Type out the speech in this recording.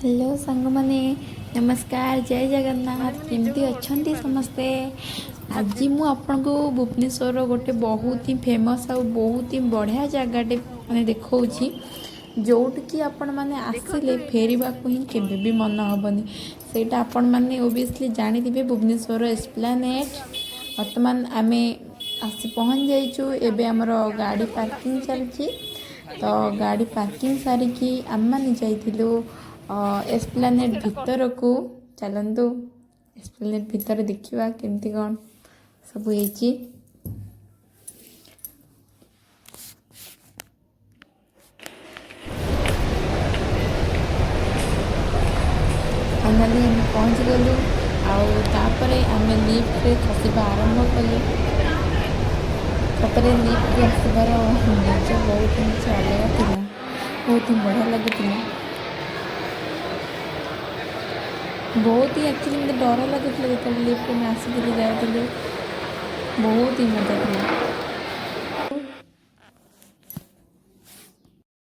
Hello सांग माने नमस्कार जय जगन्नाथ केमती अच्छा समस्ते। आज मु आपण को भुवनेश्वर गोटे बहुत ही फेमस और बहुत ही बढ़िया जगह मैंने देखा जोटिकी आपण मैंने आसिले फेरवा को ही केवे भी मन हेनी से आपण मैंने ओबियसली जानी भुवनेश्वर एस्प्लानेट। बर्तमान आम आसी पहुँच जाइचु एबे हमर गाड़ी पार्किंग चलची तो गाड़ी पार्किंग सारिकी आम मैंने जाइलु एस्प्लानेट भितर को। चलतु एस्प्लानेट भितर देखा केमती कौन सब होइची। फाइनाली आम पहुँच गलु आउे आम लिफ्ट खसवा आरंभ कलु। सतरे लिफ्ट आसबार मजा बहुत किसी अलग था, बहुत ही बढ़िया लगुला। बहुत ही एक्चुअली मतलब डर लगुला जो लिफ्ट में आसिक जाऊँ बहुत ही मजा था।